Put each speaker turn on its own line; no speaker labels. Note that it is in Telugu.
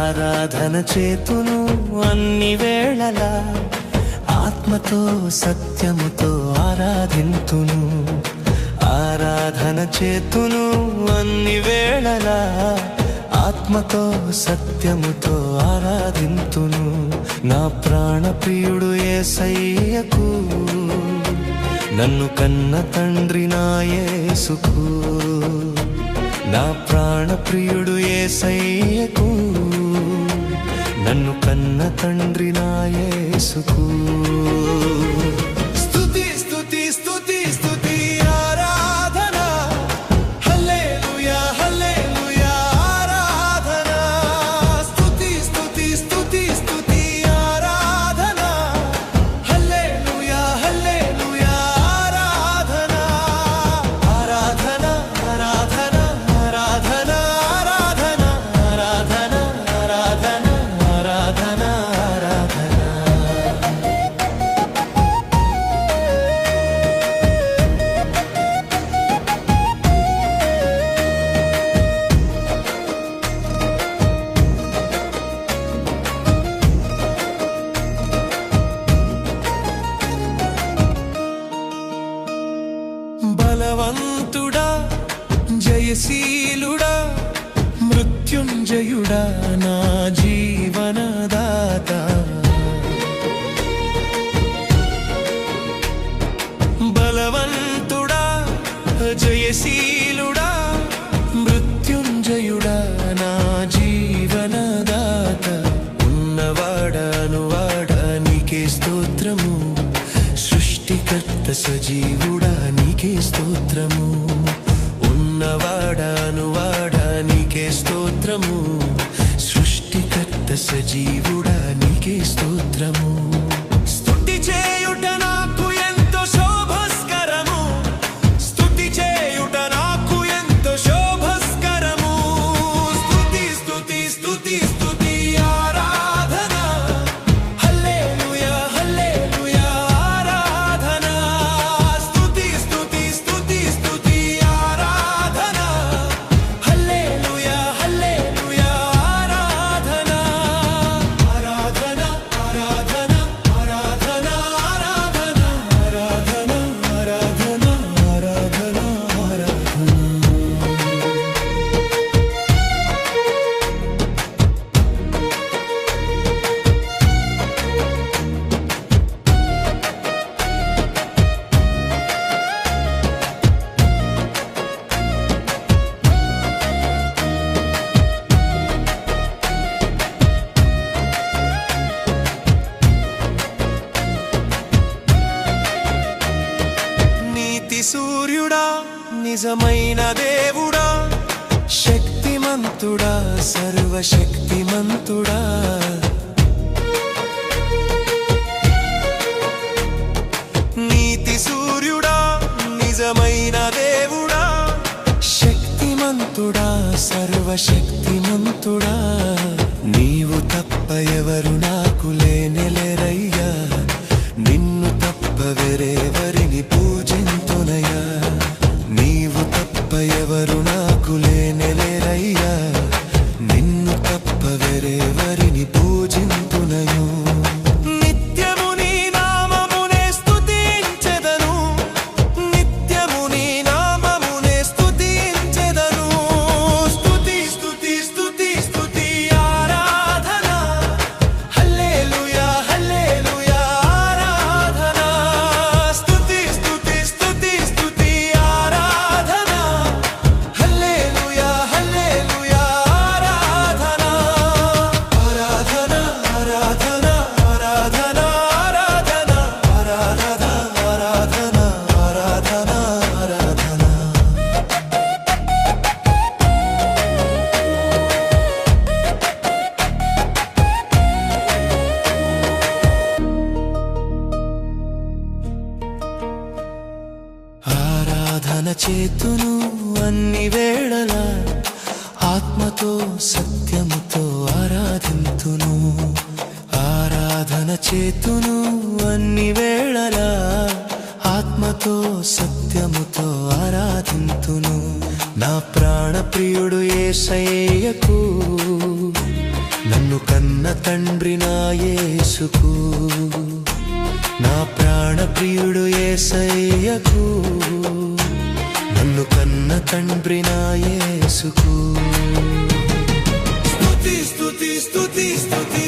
ఆరాధన చేతును అన్ని వేళలా, ఆత్మతో సత్యముతో ఆరాధింతును. ఆరాధన చేతును అన్ని వేళలా, ఆత్మతో సత్యముతో ఆరాధింతును. నా ప్రాణ ప్రియుడు యేసయ్యకు, నన్ను కన్న తండ్రి నా యేసుకు. నా ప్రాణ ప్రియుడు యేసయ్యకు, నన్ను కన్న తండ్రి నా యేసుకు. స్తుతి స్తుతి స్తుతి స్తుతి ఆరాధన, హల్లెలూయా హల్లెలూయా ఆరాధన. స్తుతి స్తుతి స్తుతి స్తుతి ఆరాధన, హల్లెలూయా హల్లెలూయా ఆరాధన. ఆరాధన ఆరాధన ఆరాధన ఆరాధన ఆరాధన ఆరాధన ఆరాధన ఆరాధన. బలవంతుడా జయశీలుడా మృత్యుంజయుడా నా జీవనదాత. బలవంతుడా జయశీలుడా మృత్యుంజయుడా నా జీవనదాత. ఉన్నవాడానువాడా నీకే స్తోత్రము, సృష్టికర్త సజీవుడా నీకే స్తోత్రము. ఉన్నవాడానువాడా నీకే స్తోత్రము, సృష్టికర్త సజీవుడా నీకే స్తోత్రము. స్తుతి చేయుట నాకు ఎంతో శోభస్కరము, స్తుతి చేయుట నాకు ఎంతో శోభస్కరము. స్తుతి స్తుతి స్తుతి స్తుతి ఆరాధన, హల్లెలూయా హల్లెలూయా ఆరాధన. స్తుతి స్తుతి స్తుతి స్తుతి ఆరాధన, హల్లెలూయా హల్లెలూయా ఆరాధన. ఆరాధన ఆరాధన ఆరాధన ఆరాధన ఆరాధన ఆరాధన ఆరాధన ఆరాధన. నీతి సూర్యుడా నిజమైన దేవుడా, శక్తిమంతుడా సర్వశక్తిమంతుడా. నీతి సూర్యుడా నిజమైన దేవుడా, శక్తిమంతుడా సర్వశక్తిమంతుడా. నీవు తప్ప ఎవరు నాకు లేనెలెరయ్యా, నిన్ను తప్ప వేరెవరిని పూజింతునయ్యా. నీవు తప్ప ఎవరు నాకు లేనెలెరయ్యా, నిన్ను తప్ప వేరెవరిని పూజింతునయు. నిత్యము నీ నామమునే స్తుతించెదను, నిత్యము నీ నామమునే స్తుతించెదను. స్తుతి స్తుతి స్తుతి స్తుతి ఆరాధన, హల్లెలూయా హల్లెలూయా ఆరాధన. స్తుతి స్తుతి స్తుతి స్తుతి ఆరాధన, హల్లెలూయా హల్లెలూయా ఆరాధన. ఆరాధన ఆరాధన ఆరాధన ఆరాధన ఆరాధన ఆరాధన ఆరాధన ఆరాధన. ఆరాధన చేతును అన్ని వేళలా, ఆత్మతో సత్యముతో ఆరాధింతును. ఆరాధన చేతును అన్ని వేళలా, ఆత్మతో సత్యముతో ఆరాధింతును. నా ప్రాణ ప్రియుడు యేసయ్యకు, నన్ను కన్న తండ్రి నా యేసుకు, నా ప్రాణ ప్రియుడు యేసయ్యకు, నన్ను కన్న తండ్రి నా యేసుకు. స్తుతి స్తుతి స్తుతి స్తుతి